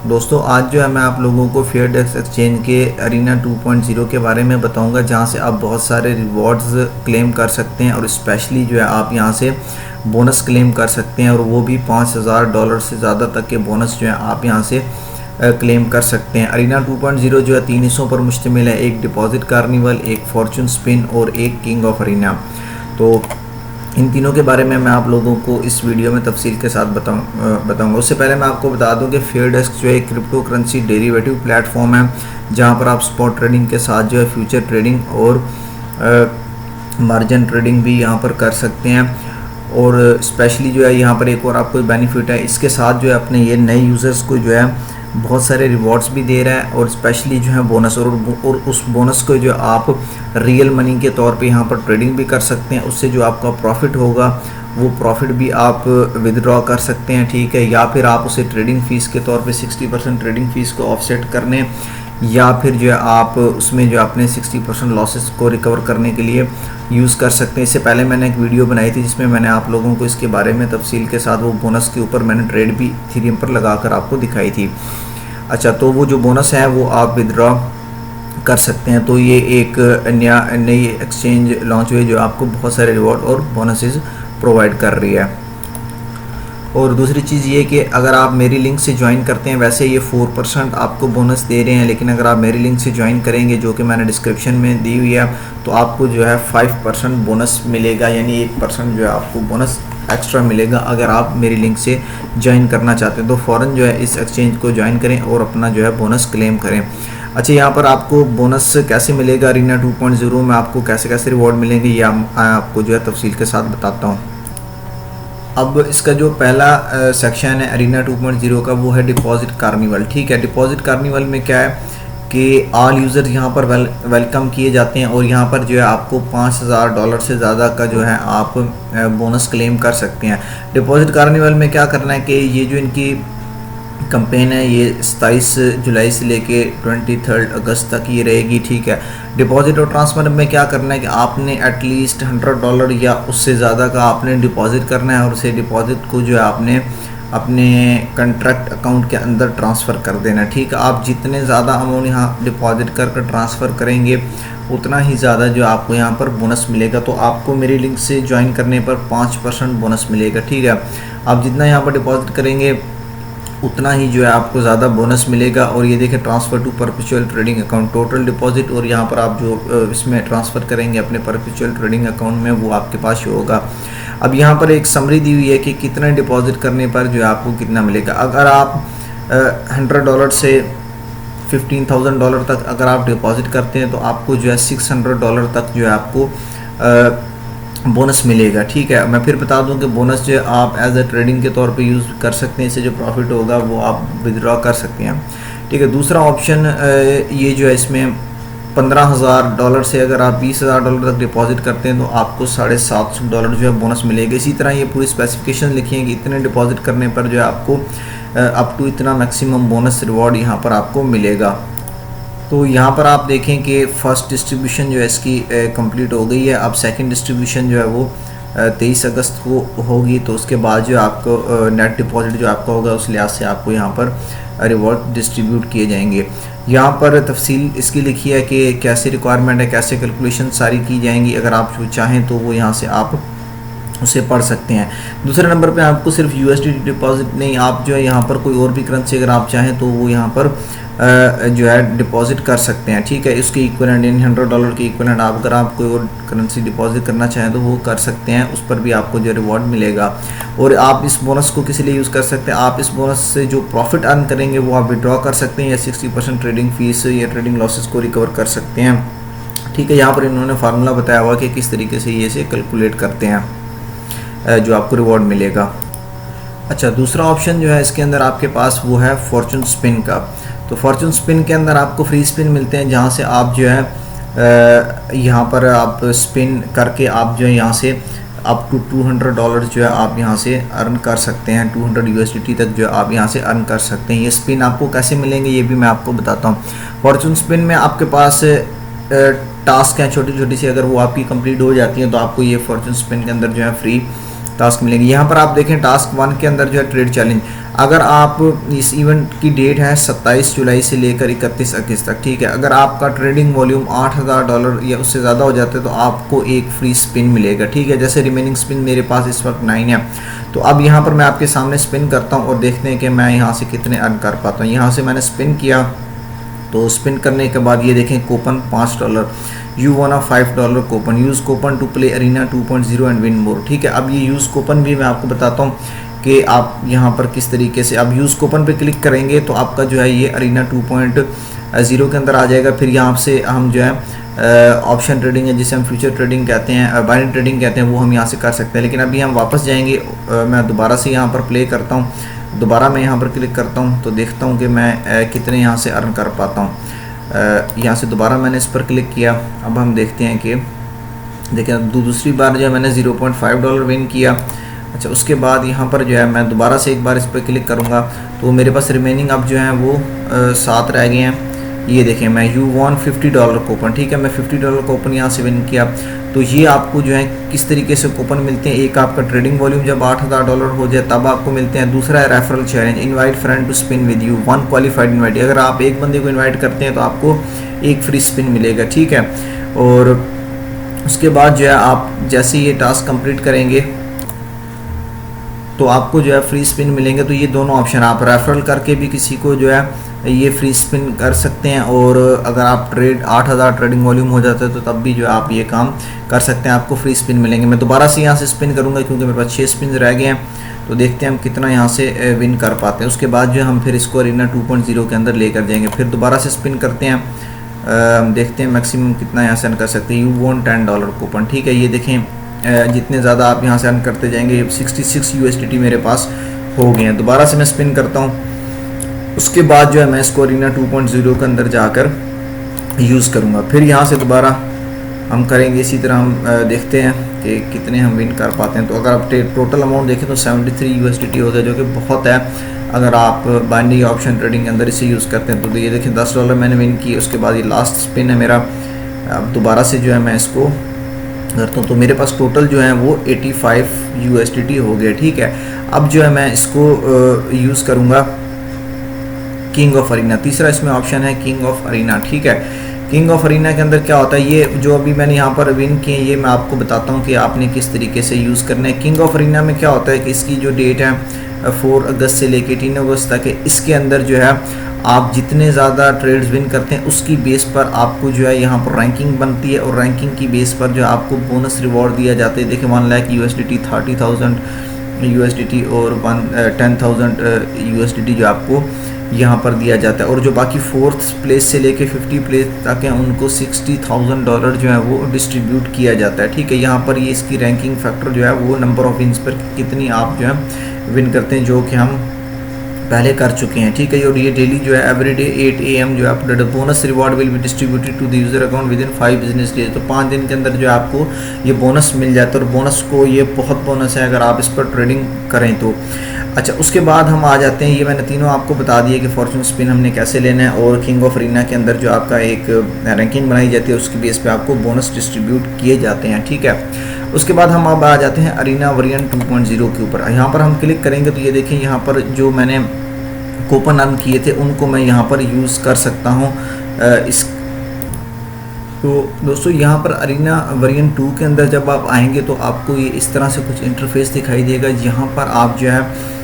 दोस्तों आज जो है मैं आप लोगों को फेयर डेक्स एक्सचेंज के अरीना 2.0 के बारे में बताऊंगा, जहां से आप बहुत सारे रिवॉर्ड्स क्लेम कर सकते हैं और स्पेशली जो है आप यहां से बोनस क्लेम कर सकते हैं और वो भी $5000 से ज़्यादा तक के बोनस जो है आप यहां से क्लेम कर सकते हैं। अरीना 2.0 जो है 3 हिस्सों पर मुश्तमिल है, एक डिपॉजिट कार्निवल, एक फॉर्चून स्पिन और एक किंग ऑफ अरीना। तो इन तीनों के बारे में मैं आप लोगों को इस वीडियो में तफसील के साथ बताऊंगा। उससे पहले मैं आपको बता दूं कि फेयर डेस्क जो है क्रिप्टो करेंसी डेरिवेटिव प्लेटफॉर्म है, जहां पर आप स्पॉट ट्रेडिंग के साथ जो है फ्यूचर ट्रेडिंग और मार्जिन ट्रेडिंग भी यहां पर कर सकते हैं। और स्पेशली जो है यहाँ पर एक और आपको बेनिफिट है, इसके साथ जो है अपने ये नए यूज़र्स को जो है बहुत सारे रिवॉर्ड्स भी दे रहा है और स्पेशली जो है बोनस, और उस बोनस को जो आप रियल मनी के तौर पे यहाँ पर ट्रेडिंग भी कर सकते हैं। उससे जो आपका प्रॉफिट होगा वो प्रॉफिट भी आप विदड्रॉ कर सकते हैं, ठीक है। या फिर आप उसे ट्रेडिंग फ़ीस के तौर पे 60% ट्रेडिंग फ़ीस को ऑफसेट करने, या फिर जो है आप उसमें जो अपने 60% लॉसेस को रिकवर करने के लिए यूज़ कर सकते हैं। इससे पहले मैंने एक वीडियो बनाई थी जिसमें मैंने आप लोगों को इसके बारे में तफसील के साथ वो बोनस के ऊपर मैंने ट्रेड भी इथेरियम पर लगाकर आपको दिखाई थी। अच्छा, तो वो जो बोनस है वो आप विदड्रॉ कर सकते हैं। तो ये एक नई एक्सचेंज लॉन्च हुई जो आपको बहुत सारे रिवॉर्ड और बोनसेस प्रोवाइड कर रही है। और दूसरी चीज़ ये कि अगर आप मेरी लिंक से ज्वाइन करते हैं, वैसे ये 4% आपको बोनस दे रहे हैं, लेकिन अगर आप मेरी लिंक से ज्वाइन करेंगे जो कि मैंने डिस्क्रिप्शन में दी हुई है, तो आपको जो है 5% बोनस मिलेगा, यानी 1% जो है आपको बोनस एक्स्ट्रा मिलेगा अगर आप मेरी लिंक से ज्वाइन करना चाहते हैं। तो फ़ौरन जो है इस एक्सचेंज को ज्वाइन करें और अपना जो है बोनस क्लेम करें। अच्छा, यहाँ पर आपको बोनस कैसे मिलेगा अरीना 2.0 में, आपको कैसे कैसे रिवॉर्ड मिलेंगे ये आपको जो है तफसील के साथ बताता हूँ। अब इसका जो पहला सेक्शन है अरीना 2.0 का, वो है डिपॉजिट कार्निवल, ठीक है। डिपॉजिट कार्निवल में क्या है कि ऑल यूज़र यहाँ पर वेलकम किए जाते हैं और यहाँ पर जो है आपको $5000 से ज़्यादा का जो है आप बोनस क्लेम कर सकते हैं। डिपॉजिट कार्निवल में क्या करना है कि ये जो इनकी कैंपेन है ये 27 जुलाई से लेके 23 अगस्त तक ये रहेगी, ठीक है। डिपॉजिट और ट्रांसफ़र में क्या करना है कि आपने एटलीस्ट $100 या उससे ज़्यादा का आपने डिपॉजिट करना है और उसे डिपॉजिट को जो है आपने अपने कंट्रैक्ट अकाउंट के अंदर ट्रांसफ़र कर देना, ठीक है। आप जितने ज़्यादा अमाउंट यहाँ डिपॉजिट कर ट्रांसफ़र करेंगे उतना ही ज़्यादा जो आपको यहाँ पर बोनस मिलेगा। तो आपको मेरी लिंक से ज्वाइन करने पर 5% बोनस मिलेगा, ठीक है। आप जितना यहाँ पर डिपॉजिट करेंगे उतना ही जो है आपको ज़्यादा बोनस मिलेगा। और ये देखिए transfer to perpetual trading account, total deposit, और यहाँ पर आप जो इसमें ट्रांसफ़र करेंगे अपने परपेचुअल ट्रेडिंग अकाउंट में वो आपके पास ही होगा। अब यहाँ पर एक समरी दी हुई है कि कितना डिपॉजिट करने पर जो है आपको कितना मिलेगा। अगर आप $100 से $15,000 तक अगर आप डिपॉजिट करते हैं तो आपको जो है $600 तक जो है आपको बोनस मिलेगा, ठीक है। मैं फिर बता दूं कि बोनस जो आप एज अ ट्रेडिंग के तौर पे यूज़ कर सकते हैं, इससे जो प्रॉफिट होगा वो आप विदड्रॉ कर सकते हैं, ठीक है। दूसरा ऑप्शन ये जो है इसमें $15,000 से अगर आप $20,000 तक डिपॉजिट करते हैं तो आपको $750 जो है बोनस मिलेगा। इसी तरह ये पूरी स्पेसिफिकेशन लिखी है कि इतने डिपॉजिट करने पर जो है आपको अप टू इतना मैक्सिमम बोनस रिवॉर्ड यहाँ पर आपको मिलेगा। तो यहाँ पर आप देखें कि फ़र्स्ट डिस्ट्रीब्यूशन जो है इसकी कंप्लीट हो गई है। अब सेकंड डिस्ट्रीब्यूशन जो है वो 23 अगस्त को होगी। तो उसके बाद जो आपको नेट डिपॉजिट जो आपका होगा उस लिहाज से आपको यहाँ पर रिवॉर्ड डिस्ट्रीब्यूट किए जाएंगे। यहाँ पर तफसील इसकी लिखी है कि कैसे रिक्वायरमेंट है, कैसे कैलकुलेशन सारी की जाएंगी। अगर आप चाहें तो वो यहाँ से आप उसे पढ़ सकते हैं। दूसरे नंबर पे आपको सिर्फ USD डिपॉजिट नहीं, आप जो है यहाँ पर कोई और भी करेंसी अगर आप चाहें तो वो यहाँ पर जो है डिपॉजिट कर सकते हैं, ठीक है। इसके इक्वलेंट यानी $100 के इक्वलेंट आप अगर आप कोई और करेंसी डिपॉजिट करना चाहें तो वो कर सकते हैं, उस पर भी आपको जो रिवॉर्ड मिलेगा। और आप इस बोनस को किस लिए यूज़ कर सकते हैं, आप इस बोनस से जो प्रॉफिट अर्न करेंगे वो आप विड्रॉ कर सकते हैं या 60% ट्रेडिंग फीस या ट्रेडिंग लॉसेस को रिकवर कर सकते हैं, ठीक है। यहाँ पर इन्होंने फार्मूला बताया हुआ कि किस तरीके से ये इसे कैलकुलेट करते हैं जो आपको रिवॉर्ड मिलेगा। अच्छा, दूसरा ऑप्शन जो है इसके अंदर आपके पास वो है फॉर्चून स्पिन का। तो फॉर्चून स्पिन के अंदर आपको फ्री स्पिन मिलते हैं, जहाँ से आप जो है यहाँ पर आप स्पिन करके आप जो है यहाँ से अप टू $200 जो है आप यहाँ से अर्न कर सकते हैं। 200 USDT तक जो है आप यहाँ से अर्न कर सकते हैं। ये स्पिन आपको कैसे मिलेंगे ये भी मैं आपको बताता हूँ। फॉर्चून स्पिन में आपके पास टास्क हैं छोटी छोटी सी, अगर वो आपकी कंप्लीट हो जाती हैं तो आपको ये फॉर्चून स्पिन के अंदर जो है फ्री टास्क मिलेंगे। यहाँ पर आप देखें टास्क 1 के अंदर जो है ट्रेड चैलेंज, अगर आप इस इवेंट की डेट है 27 जुलाई से लेकर 31 अगस्त तक, ठीक है। अगर आपका ट्रेडिंग वॉल्यूम $8000 या उससे ज़्यादा हो जाता है तो आपको एक फ्री स्पिन मिलेगा, ठीक है। जैसे रिमेनिंग स्पिन मेरे पास इस वक्त 9 है, तो अब यहाँ पर मैं आपके सामने स्पिन करता हूँ और देखते हैं कि मैं यहाँ से कितने अर्न कर पाता हूँ। यहाँ से मैंने स्पिन किया, तो स्पिन करने के बाद ये देखें coupon $5, you wanna $5 coupon, use coupon to play arena 2.0 and win more, ठीक है। अब ये यूज़ कूपन भी मैं आपको बताता हूँ कि आप यहाँ पर किस तरीके से, अब यूज़ कूपन पे क्लिक करेंगे तो आपका जो है ये अरीना 2.0 के अंदर आ जाएगा। फिर यहाँ से हम जो है ऑप्शन ट्रेडिंग है जिसे हम फ्यूचर ट्रेडिंग कहते हैं, बाइनरी ट्रेडिंग कहते हैं, वो हम यहाँ से कर सकते हैं। लेकिन अभी हम वापस जाएंगे, मैं दोबारा से यहाँ पर प्ले करता हूँ, दोबारा मैं यहाँ पर क्लिक करता हूँ तो देखता हूँ कि मैं कितने यहाँ से अर्न कर पाता हूँ। यहाँ से दोबारा मैंने इस पर क्लिक किया, अब हम देखते हैं कि देखें दूसरी बार जो है मैंने $0.5 विन किया। अच्छा, उसके बाद यहाँ पर जो है मैं दोबारा से एक बार इस पर क्लिक करूँगा तो मेरे पास रिमेनिंग अब जो है वो 7 रह गए हैं। ये देखें मैं यू वॉन $50 कूपन, ठीक है, मैं $50 कूपन यहाँ से विन किया। तो ये आपको जो है किस तरीके से कूपन मिलते हैं, एक आपका ट्रेडिंग वॉल्यूम जब $8000 हो जाए तब आपको मिलते हैं। दूसरा है referral challenge, invite friend to spin with you, 1 qualified invite, अगर आप एक बंदे को इनवाइट करते हैं तो आपको एक फ्री स्पिन मिलेगा, ठीक है। और उसके बाद जो है आप जैसे ये टास्क कंप्लीट करेंगे तो आपको जो है फ्री स्पिन मिलेंगे। तो ये दोनों ऑप्शन, आप रेफरल करके भी किसी को जो है ये फ्री स्पिन कर सकते हैं, और अगर आप 8000 ट्रेडिंग वॉल्यूम हो जाता है तो तब भी जो आप ये काम कर सकते हैं, आपको फ्री स्पिन मिलेंगे। मैं दोबारा से यहाँ से स्पिन करूँगा क्योंकि मेरे पास 6 स्पिन रह गए हैं, तो देखते हैं हम कितना यहाँ से विन कर पाते हैं। उसके बाद जो हम फिर इसको अरीना 2.0 के अंदर लेकर जाएंगे, फिर दोबारा से स्पिन करते हैं, हम देखते हैं मैक्सिमम कितना यहाँ से अर्न कर सकते हैं। यू वॉन $10 कूपन, ठीक है। ये देखें जितने ज़्यादा आप यहाँ से अर्न करते जाएंगे, 66 USDT मेरे पास हो गए हैं। दोबारा से मैं स्पिन करता हूँ, उसके बाद जो है मैं इसको अरीना 2.0 के अंदर जाकर यूज़ करूँगा। फिर यहाँ से दोबारा हम करेंगे इसी तरह, हम देखते हैं कि कितने हम विन कर पाते हैं। तो अगर आप टोटल अमाउंट देखें तो 73 USDT होता है, जो कि बहुत है अगर आप बाइनरी ऑप्शन ट्रेडिंग के अंदर इसे यूज़ करते हैं। तो ये देखें $10 मैंने विन किए। उसके बाद ये लास्ट स्पिन है मेरा, अब दोबारा से जो है मैं इसको करता हूँ तो मेरे पास टोटल जो है वो 85 USDT हो गया, ठीक है। अब जो है मैं इसको यूज़ करूँगा किंग ऑफ अरीना, तीसरा इसमें ऑप्शन है किंग ऑफ अरीना, ठीक है। किंग ऑफ अरीना के अंदर क्या होता है, ये जो अभी मैंने यहाँ पर विन किए ये मैं आपको बताता हूँ कि आपने किस तरीके से यूज़ करना है। किंग ऑफ अरीना में क्या होता है कि इसकी जो डेट है 4 अगस्त से लेके 3 अगस्त तक है। इसके अंदर जो है आप जितने ज़्यादा ट्रेड्स विन करते हैं उसकी बेस पर आपको जो है यहाँ पर रैंकिंग बनती है, और रैंकिंग की बेस पर जो आपको बोनस रिवॉर्ड दिया जाता है। देखिए 1 लाख USDT, 30,000 USDT और 10,000 USDT जो आपको यहाँ पर दिया जाता है। और जो बाकी 4th प्लेस से लेके 50 प्लेस तक हैं उनको $60,000 जो है वो डिस्ट्रीब्यूट किया जाता है, ठीक है। यहाँ पर ये इसकी रैंकिंग फैक्टर जो है वो नंबर ऑफ विन्स पर कितनी आप जो है विन करते हैं, जो कि हम पहले कर चुके हैं, ठीक है। और ये डेली जो है एवरी डे 8 AM जो है update, bonus reward will be distributed to the user account within 5 business days. तो 5 दिन के अंदर जो है आपको ये बोनस मिल जाता है, और बोनस को ये बहुत बोनस है अगर आप इस पर ट्रेडिंग करें तो। अच्छा, उसके बाद हम आ जाते हैं, ये मैंने तीनों आपको बता दिए कि फॉर्चून स्पिन हमने कैसे लेना है, और किंग ऑफ अरीना के अंदर जो आपका एक रैंकिंग बनाई जाती है उसकी बेस पे आपको बोनस डिस्ट्रीब्यूट किए जाते हैं, ठीक है। उसके बाद हम अब आ जाते हैं अरीना वेरिएंट 2.0 के ऊपर। यहाँ पर हम क्लिक करेंगे तो ये देखें यहाँ पर जो मैंने कूपन अर्न किए थे उनको मैं यहाँ पर यूज़ कर सकता हूँ। इस तो दोस्तों यहाँ पर अरीना वेरिएंट 2 के अंदर जब आप आएंगे तो आपको ये इस तरह से कुछ इंटरफेस दिखाई देगा। यहाँ पर आप जो है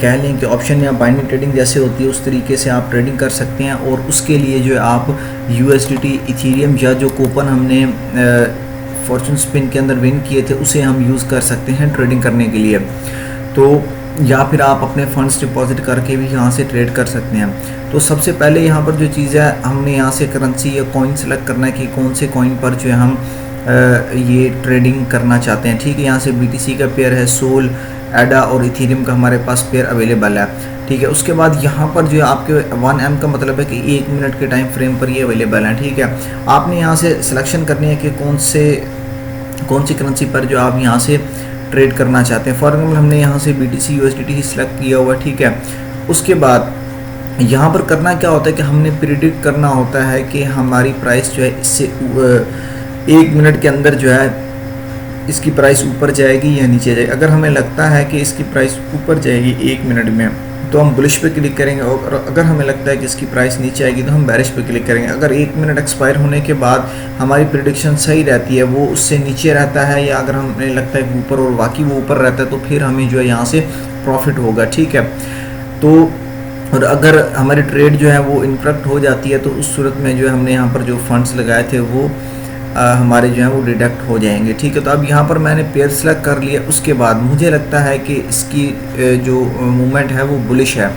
कह लें कि ऑप्शन या बाइनरी ट्रेडिंग जैसे होती है उस तरीके से आप ट्रेडिंग कर सकते हैं, और उसके लिए जो है आप USDT, इथीरियम या जो कूपन हमने फॉर्चून स्पिन के अंदर विन किए थे उसे हम यूज़ कर सकते हैं ट्रेडिंग करने के लिए। तो या फिर आप अपने फंड्स डिपॉजिट करके भी यहाँ से ट्रेड कर सकते हैं। तो सबसे पहले यहाँ पर जो चीज़ है हमने यहाँ से करेंसी या कॉइन सेलेक्ट करना है कि कौन से कॉइन पर जो है हम ये ट्रेडिंग करना चाहते हैं, ठीक है। यहाँ से BTC का पेयर है, सोल, एडा और इथीरियम का हमारे पास पेयर अवेलेबल है, ठीक है। उसके बाद यहाँ पर जो है आपके 1M का मतलब है कि 1 मिनट के टाइम फ्रेम पर ये अवेलेबल है, ठीक है। आपने यहाँ से सिलेक्शन करनी है कि कौन सी करेंसी पर जो आप यहाँ से ट्रेड करना चाहते हैं। फॉर एग्जाम्पल हमने यहाँ से BTC USDT ही सिलेक्ट किया हुआ, ठीक है। उसके बाद यहाँ पर करना क्या होता है कि हमने प्रिडिक्ट करना होता है कि हमारी प्राइस जो है इससे 1 मिनट के अंदर जो है इसकी प्राइस ऊपर जाएगी या नीचे जाएगी। अगर हमें लगता है कि इसकी प्राइस ऊपर जाएगी 1 मिनट में तो हम बुलिश पे क्लिक करेंगे, और अगर हमें लगता है कि इसकी प्राइस नीचे आएगी तो हम बेरिश पे क्लिक करेंगे। अगर 1 मिनट एक्सपायर होने के बाद हमारी प्रेडिक्शन सही रहती है, वो उससे नीचे रहता है, या अगर हमें लगता है कि ऊपर और वाकई वो ऊपर रहता है, तो फिर हमें जो है यहाँ से प्रॉफिट होगा, ठीक है। तो और अगर हमारी ट्रेड जो है वो इनकरेक्ट हो जाती है तो उस सूरत में जो है हमने यहाँ पर जो फंड्स लगाए थे वो हमारे जो है वो डिडक्ट हो जाएंगे, ठीक है। तो अब यहाँ पर मैंने पेयर सेलेक्ट कर लिया, उसके बाद मुझे लगता है कि इसकी जो मूवमेंट है वो बुलिश है।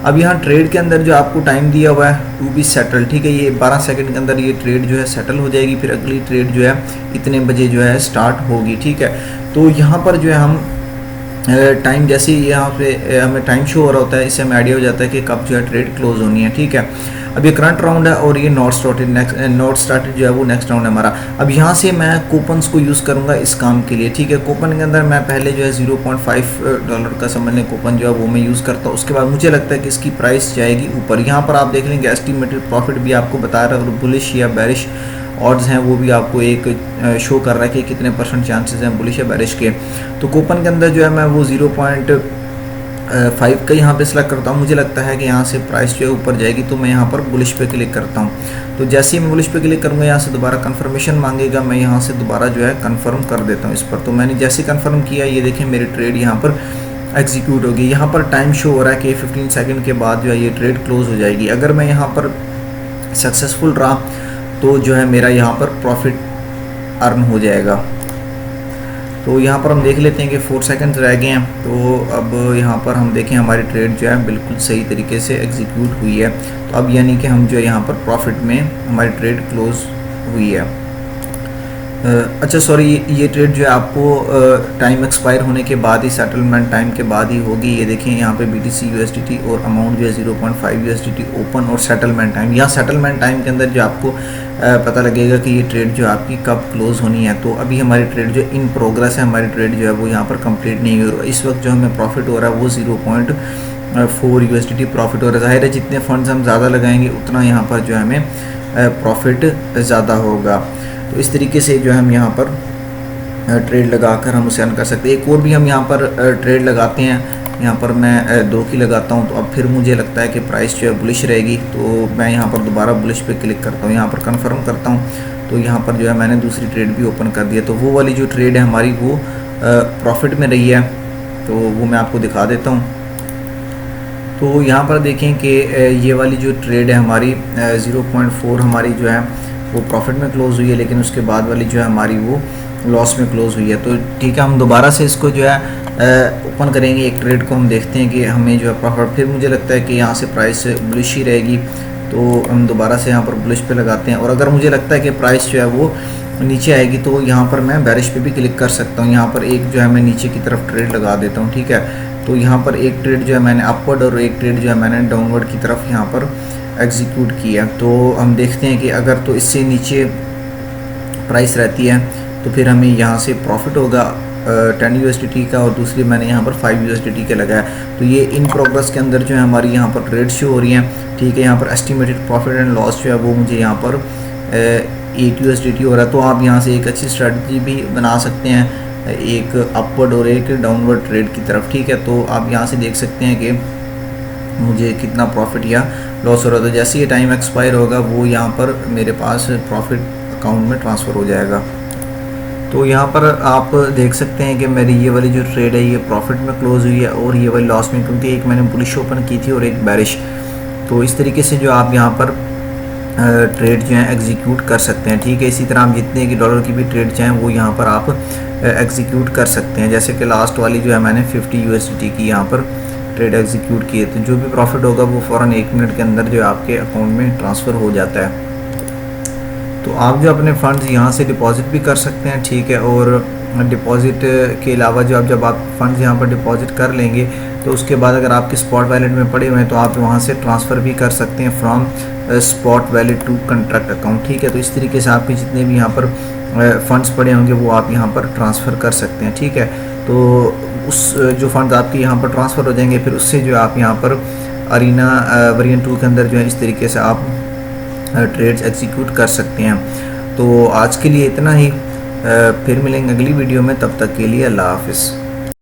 अब यहाँ ट्रेड के अंदर जो आपको टाइम दिया हुआ है टू बी सेटल, ठीक है, ये 12 सेकंड के अंदर ये ट्रेड जो है सेटल हो जाएगी, फिर अगली ट्रेड जो है इतने बजे जो है स्टार्ट होगी, ठीक है। तो यहाँ पर जो है हम टाइम जैसे ही यहाँ पे हमें टाइम शो हो रहा होता है, इससे हमें आइडिया हो जाता है कि कब जो है ट्रेड क्लोज होनी है, ठीक है। अब ये करंट राउंड है और ये नॉट स्टार्टेड जो है वो नेक्स्ट राउंड है हमारा। अब यहाँ से मैं कूपन्स को यूज़ करूँगा इस काम के लिए, ठीक है। कूपन के अंदर मैं पहले जो है $0.5 का समझने कूपन जो है वो मैं यूज़ करता हूँ। उसके बाद मुझे लगता है कि इसकी प्राइस जाएगी ऊपर। यहाँ पर आप देख लेंगे एस्टिमेटेड प्रॉफिट भी आपको बता रहा है, और बुलिश या बेरिश ऑड्स हैं वो भी आपको एक शो कर रहा है कि कितने % चांसेस हैं बुलिश या बेरिश के। तो कूपन के अंदर जो है मैं वो 0.5 का यहाँ पे सिलेक्ट करता हूँ। मुझे लगता है कि यहाँ से प्राइस जो है ऊपर जाएगी, तो मैं यहाँ पर बुलिश पे क्लिक करता हूँ। तो जैसे ही मैं बुलिश पे क्लिक करूँगा, यहाँ से दोबारा कन्फर्मेशन मांगेगा, मैं यहाँ से दोबारा जो है कन्फर्म कर देता हूँ इस पर। तो मैंने जैसे कन्फर्म किया, ये देखें मेरी ट्रेड यहाँ पर एग्जीक्यूट होगी। यहाँ पर टाइम शो हो रहा है कि 15 सेकंड के बाद जो है ये ट्रेड क्लोज हो जाएगी। अगर मैं यहाँ पर सक्सेसफुल रहा तो जो है मेरा यहाँ पर प्रॉफिट अर्न हो जाएगा। तो यहाँ पर हम देख लेते हैं कि 4 सेकंड रह गए हैं। तो अब यहाँ पर हम देखें हमारी ट्रेड जो है बिल्कुल सही तरीके से एग्जीक्यूट हुई है। तो अब यानी कि हम जो है यहाँ पर प्रॉफिट में हमारी ट्रेड क्लोज हुई है। अच्छा सॉरी, ये ट्रेड जो है आपको टाइम एक्सपायर होने के बाद ही, सेटलमेंट टाइम के बाद ही होगी। ये देखें यहाँ पे BTC USDT और अमाउंट जो है 0.5 USDT ओपन और सेटलमेंट टाइम। यहाँ सेटलमेंट टाइम के अंदर जो आपको पता लगेगा कि ये ट्रेड जो आपकी कब क्लोज होनी है। तो अभी हमारी ट्रेड जो इन प्रोग्रेस है, हमारी ट्रेड जो है वो यहाँ पर कंप्लीट नहीं हुई। इस वक्त जो हमें प्रॉफिट हो रहा है वो 0.4 USDT प्रॉफिट हो रहा है। जाहिर है जितने फंड्स हम ज़्यादा लगाएंगे उतना यहाँ पर जो है हमें प्रॉफिट ज़्यादा होगा। तो इस तरीके से जो है हम यहाँ पर ट्रेड लगाकर हम उसे अर्न कर सकते हैं। एक और भी हम यहाँ पर ट्रेड लगाते हैं, यहाँ पर मैं 2 की लगाता हूँ। तो अब फिर मुझे लगता है कि प्राइस जो है बुलिश रहेगी, तो मैं यहाँ पर दोबारा बुलिश पे क्लिक करता हूँ, यहाँ पर कंफर्म करता हूँ। तो यहाँ पर जो है मैंने दूसरी ट्रेड भी ओपन कर दिया। तो वो वाली जो ट्रेड है हमारी वो प्रॉफिट में रही है, तो वो मैं आपको दिखा देता हूँ। तो यहाँ पर देखें कि ये वाली जो ट्रेड है हमारी 0.4 हमारी जो है वो प्रॉफिट में क्लोज हुई है, लेकिन उसके बाद वाली जो है हमारी वो लॉस में क्लोज हुई है। तो ठीक है, हम दोबारा से इसको जो है ओपन करेंगे, एक ट्रेड को हम देखते हैं कि हमें जो है प्रॉफिट। फिर मुझे लगता है कि यहाँ से प्राइस बुलिश ही रहेगी, तो हम दोबारा से यहाँ पर बुलिश पे लगाते हैं। और अगर मुझे लगता है कि प्राइस जो है वो नीचे आएगी तो यहाँ पर मैं बेरिश पे भी क्लिक कर सकता हूँ। यहाँ पर एक जो है मैं नीचे की तरफ ट्रेड लगा देता हूँ, ठीक है। तो यहाँ पर एक ट्रेड जो है मैंने अपवर्ड और एक ट्रेड जो है मैंने डाउनवर्ड की तरफ यहाँ पर एग्जीक्यूट किया। तो हम देखते हैं कि अगर तो इससे नीचे प्राइस रहती है तो फिर हमें यहाँ से प्रॉफिट होगा 10 USDT का, और दूसरी मैंने यहाँ पर 5 USDT का लगाया। तो ये इन प्रोग्रेस के अंदर जो है हमारी यहाँ पर ट्रेड शो हो रही हैं, ठीक है। यहाँ पर एस्टिमेटेड प्रॉफिट एंड लॉस जो है वो मुझे यहाँ पर 8 USDT हो रहा है। तो आप यहाँ से एक अच्छी स्ट्रेटजी भी बना सकते हैं, एक अपवर्ड और एक डाउनवर्ड ट्रेड की तरफ, ठीक है। तो आप यहाँ से देख सकते हैं कि मुझे कितना प्रॉफिट या लॉस हो रहा है। तो जैसे ये टाइम एक्सपायर होगा वो यहाँ पर मेरे पास प्रॉफिट अकाउंट में ट्रांसफ़र हो जाएगा। तो यहाँ पर आप देख सकते हैं कि मेरी ये वाली जो ट्रेड है ये प्रॉफिट में क्लोज हुई है और ये वाली लॉस में, क्योंकि एक मैंने बुलिश ओपन की थी और एक बेरिश। तो इस तरीके से जो आप यहाँ पर ट्रेड जो है एग्जीक्यूट कर सकते हैं, ठीक है। इसी तरह आप जितने की डॉलर की भी ट्रेड चाहें वो यहाँ पर आप एग्जीक्यूट कर सकते हैं। जैसे कि लास्ट वाली जो है मैंने 50 USDT की यहाँ पर ट्रेड एग्जीक्यूट किए, तो जो भी प्रॉफिट होगा वो फ़ौरन 1 मिनट के अंदर जो आपके अकाउंट में ट्रांसफ़र हो जाता है। तो आप जो अपने फंड्स यहाँ से डिपॉजिट भी कर सकते हैं, ठीक है। और डिपॉजिट के अलावा जब आप फंड्स यहाँ पर डिपॉजिट कर लेंगे तो उसके बाद अगर आपके स्पॉट वैलेट में पड़े हुए हैं तो आप वहाँ से ट्रांसफ़र भी कर सकते हैं from spot wallet to contract account, ठीक है। तो इस तरीके से आपके जितने भी यहाँ पर फंड्स पड़े होंगे वो आप यहाँ पर ट्रांसफ़र कर सकते हैं, ठीक है। तो उस जो फंड आपके यहाँ पर ट्रांसफ़र हो जाएंगे फिर उससे जो आप यहाँ पर अरीना वेरिएंट 2 के अंदर जो है इस तरीके से आप ट्रेड्स एग्जीक्यूट कर सकते हैं। तो आज के लिए इतना ही। फिर मिलेंगे अगली वीडियो में, तब तक के लिए अल्लाह हाफिज़।